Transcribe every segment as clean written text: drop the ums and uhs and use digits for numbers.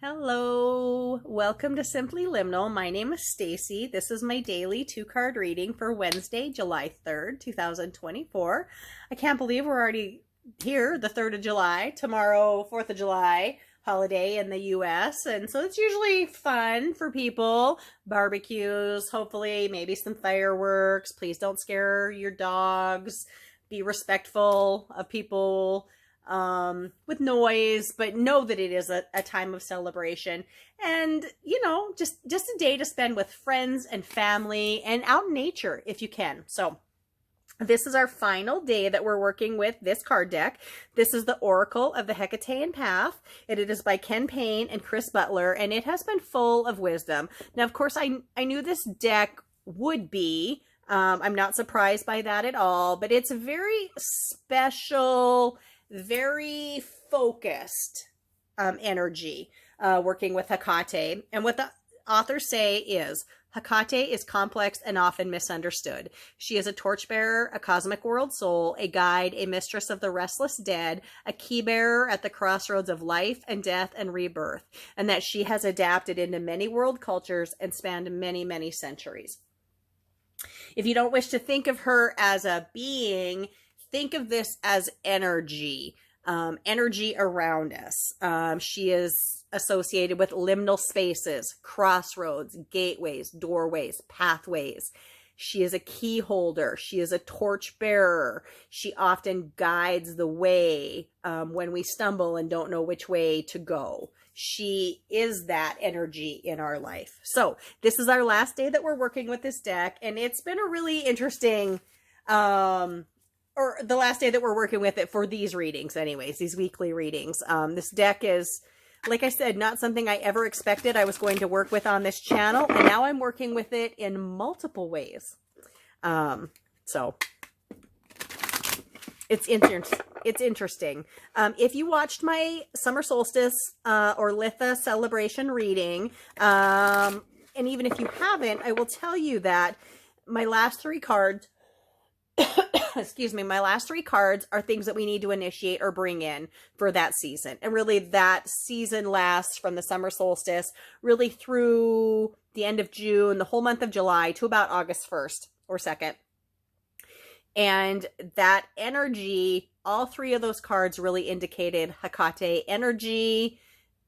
Hello, welcome to Simply Liminal. My name is Stacy. This is my daily 2-card reading for Wednesday, July 3rd, 2024. I can't believe we're already here, the 3rd of July. Tomorrow, 4th of July, holiday in the US. And so it's usually fun for people. Barbecues, hopefully, maybe some fireworks. Please don't scare your dogs. Be respectful of people with noise, but know that it is a time of celebration and, just a day to spend with friends and family and out in nature if you can. So this is our final day that we're working with this card deck. This is the Oracle of the Hecatean Path, and it is by Ken Payne and Chris Butler, and it has been full of wisdom. Now, of course, I knew this deck would be. I'm not surprised by that at all, but it's a very special, very focused energy working with Hecate. And what the authors say is, Hecate is complex and often misunderstood. She is a torchbearer, a cosmic world soul, a guide, a mistress of the restless dead, a key bearer at the crossroads of life and death and rebirth, and that she has adapted into many world cultures and spanned many, many centuries. If you don't wish to think of her as a being, think of this as energy, energy around us. She is associated with liminal spaces, crossroads, gateways, doorways, pathways. She is a key holder. She is a torch bearer. She often guides the way when we stumble and don't know which way to go. She is that energy in our life. So this is our last day that we're working with this deck, and it's been a really interesting or the last day that we're working with it for these readings anyways, these weekly readings. This deck is, like I said, not something I ever expected I was going to work with on this channel, and now I'm working with it in multiple ways. So it's interesting. If you watched my summer solstice or Litha celebration reading, and even if you haven't, I will tell you that my last 3 cards excuse me, my last 3 cards are things that we need to initiate or bring in for that season. And really that season lasts from the summer solstice really through the end of June, the whole month of July, to about August 1st or 2nd. And that energy, all 3 of those cards really indicated Hecate energy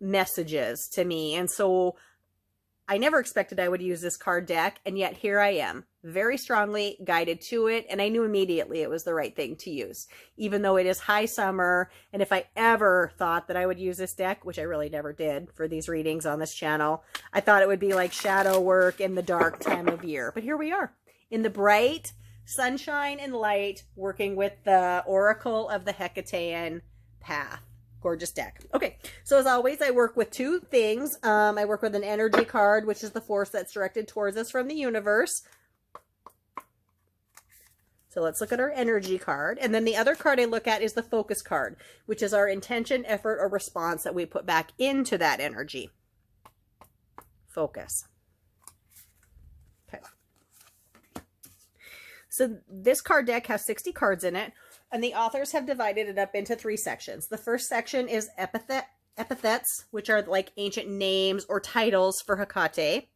messages to me. And so I never expected I would use this card deck, and yet here I am, very strongly guided to it, and I knew immediately it was the right thing to use, even though it is high summer. And if I ever thought that I would use this deck, which I really never did for these readings on this channel, I thought it would be like shadow work in the dark time of year. But here we are, in the bright sunshine and light, working with the Oracle of the Hecatean Path. Gorgeous deck. Okay, so as always, I work with 2 things. I work with an energy card, which is the force that's directed towards us from the universe. So let's look at our energy card. And then the other card I look at is the focus card, which is our intention, effort, or response that we put back into that energy. Focus. Okay. So this card deck has 60 cards in it. And the authors have divided it up into 3 sections. The first section is epithets, which are like ancient names or titles for Hecate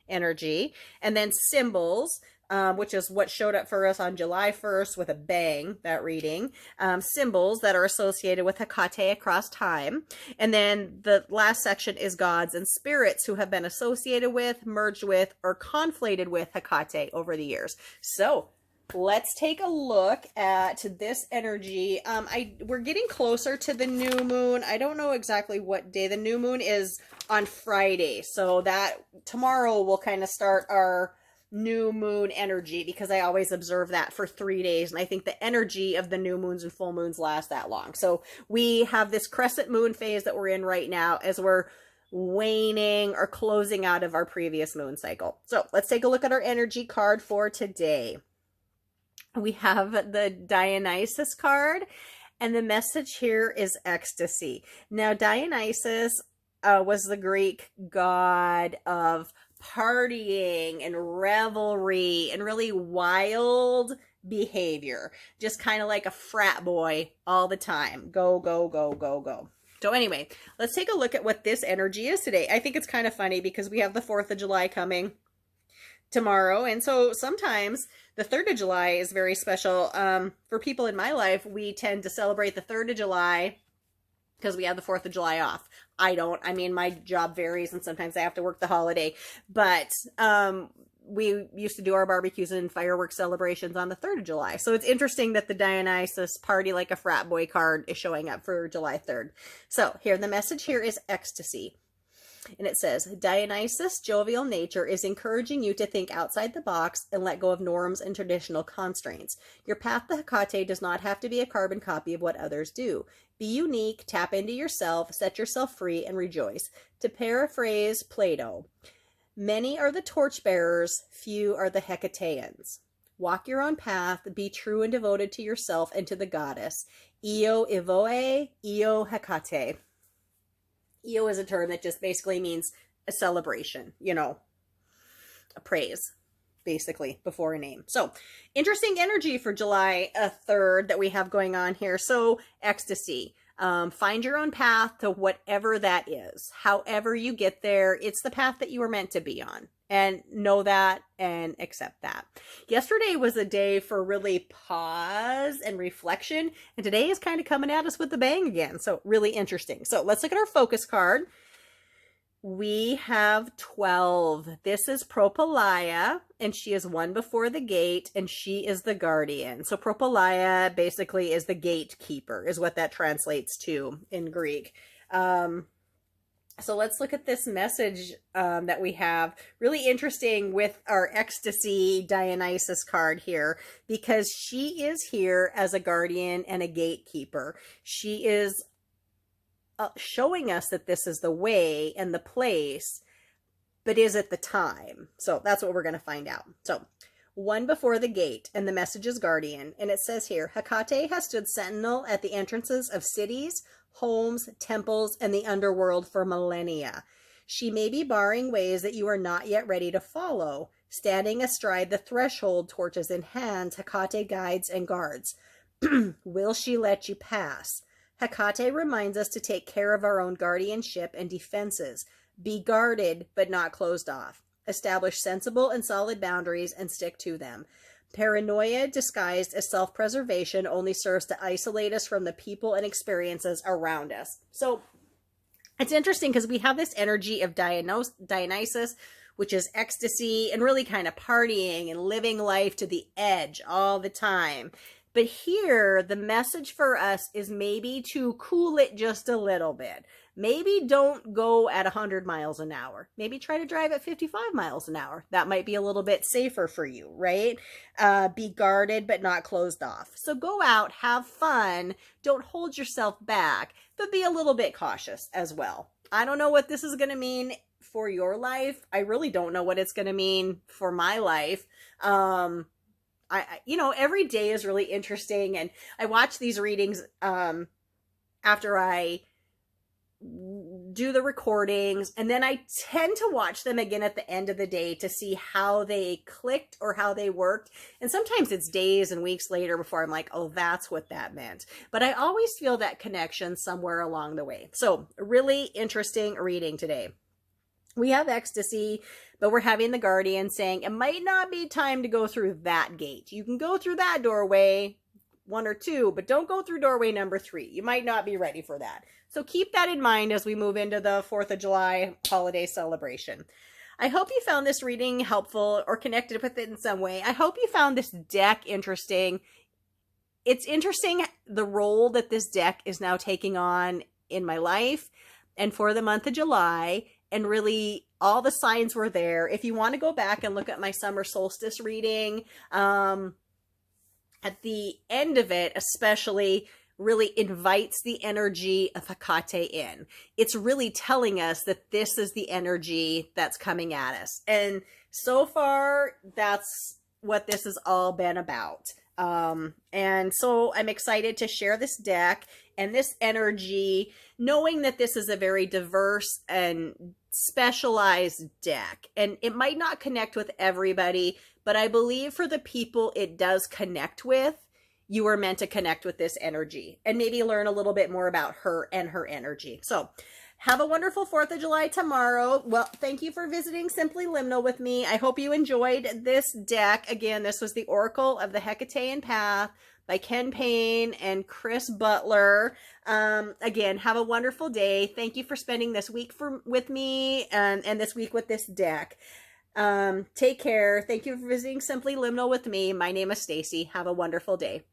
energy. And then symbols, which is what showed up for us on July 1st with a bang, that reading. Symbols that are associated with Hecate across time. And then the last section is gods and spirits who have been associated with, merged with, or conflated with Hecate over the years. So let's take a look at this energy. We're getting closer to the new moon. I don't know exactly what day. The new moon is on Friday. So that tomorrow will kind of start our new moon energy, because I always observe that for 3 days. And I think the energy of the new moons and full moons last that long. So we have this crescent moon phase that we're in right now as we're waning or closing out of our previous moon cycle. So let's take a look at our energy card for today. We have the Dionysus card, and the message here is ecstasy. Now, Dionysus was the Greek god of partying and revelry and really wild behavior. Just kind of like a frat boy all the time. Go, go, go, go, go. So anyway, let's take a look at what this energy is today. I think it's kind of funny because we have the 4th of July coming tomorrow. And so sometimes the 3rd of July is very special. For people in my life, we tend to celebrate the 3rd of July because we have the 4th of July off. I don't. I mean, my job varies and sometimes I have to work the holiday. But we used to do our barbecues and fireworks celebrations on the 3rd of July. So it's interesting that the Dionysus party like a frat boy card is showing up for July 3rd. So here, the message here is ecstasy. And it says, Dionysus' jovial nature is encouraging you to think outside the box and let go of norms and traditional constraints. Your path to Hecate does not have to be a carbon copy of what others do. Be unique, tap into yourself, set yourself free, and rejoice. To paraphrase Plato, many are the torchbearers, few are the Hecateans. Walk your own path, be true and devoted to yourself and to the goddess. Io Ivoe, Io Hecate. Io is a term that just basically means a celebration, you know, a praise, basically, before a name. So, interesting energy for July 3rd that we have going on here. So, ecstasy. Find your own path to whatever that is. However you get there, it's the path that you were meant to be on. And know that and accept that. Yesterday was a day for really pause and reflection. And today is kind of coming at us with a bang again. So really interesting. So let's look at our focus card. We have 12. This is Propylaea, and she is 1 before the gate, and she is the guardian. So Propylaea basically is the gatekeeper, is what that translates to in Greek. So let's look at this message that we have. Really interesting with our ecstasy Dionysus card here, because she is here as a guardian and a gatekeeper. She is showing us that this is the way and the place, but is it the time? So that's what we're going to find out. So 1 before the gate, and the message is guardian. And it says here, Hecate has stood sentinel at the entrances of cities, homes, temples, and the underworld for millennia. She may be barring ways that you are not yet ready to follow. Standing astride the threshold, torches in hand, Hecate guides and guards. Will she let you pass? Hecate reminds us to take care of our own guardianship and defenses. Be guarded, but not closed off. Establish sensible and solid boundaries and stick to them. Paranoia disguised as self-preservation only serves to isolate us from the people and experiences around us. So it's interesting because we have this energy of Dionysus, which is ecstasy and really kind of partying and living life to the edge all the time. But here, the message for us is maybe to cool it just a little bit. Maybe don't go at 100 miles an hour. Maybe try to drive at 55 miles an hour. That might be a little bit safer for you, right? Be guarded, but not closed off. So go out, have fun. Don't hold yourself back, but be a little bit cautious as well. I don't know what this is going to mean for your life. I really don't know what it's going to mean for my life. You know, every day is really interesting, and I watch these readings after I do the recordings, and then I tend to watch them again at the end of the day to see how they clicked or how they worked. And sometimes it's days and weeks later before I'm like, oh, that's what that meant. But I always feel that connection somewhere along the way. So really interesting reading today. We have ecstasy, but we're having the guardian saying it might not be time to go through that gate. You can go through that doorway, 1 or 2, but don't go through doorway number 3. You might not be ready for that. So keep that in mind as we move into the 4th of July holiday celebration. I hope you found this reading helpful or connected with it in some way. I hope you found this deck interesting. It's interesting the role that this deck is now taking on in my life and for the month of July. And really, all the signs were there. If you want to go back and look at my summer solstice reading, at the end of it, especially, really invites the energy of Hecate in. It's really telling us that this is the energy that's coming at us. And so far, that's what this has all been about. And so I'm excited to share this deck and this energy, knowing that this is a very diverse and specialized deck. And it might not connect with everybody, but I believe for the people it does connect with, you were meant to connect with this energy and maybe learn a little bit more about her and her energy. So have a wonderful 4th of July tomorrow. Well, thank you for visiting Simply Liminal with me. I hope you enjoyed this deck. Again, this was the Oracle of the Hecatean Path by Ken Payne and Chris Butler. Again, have a wonderful day. Thank you for spending this week with me and this week with this deck. Take care. Thank you for visiting Simply Liminal with me. My name is Stacy. Have a wonderful day.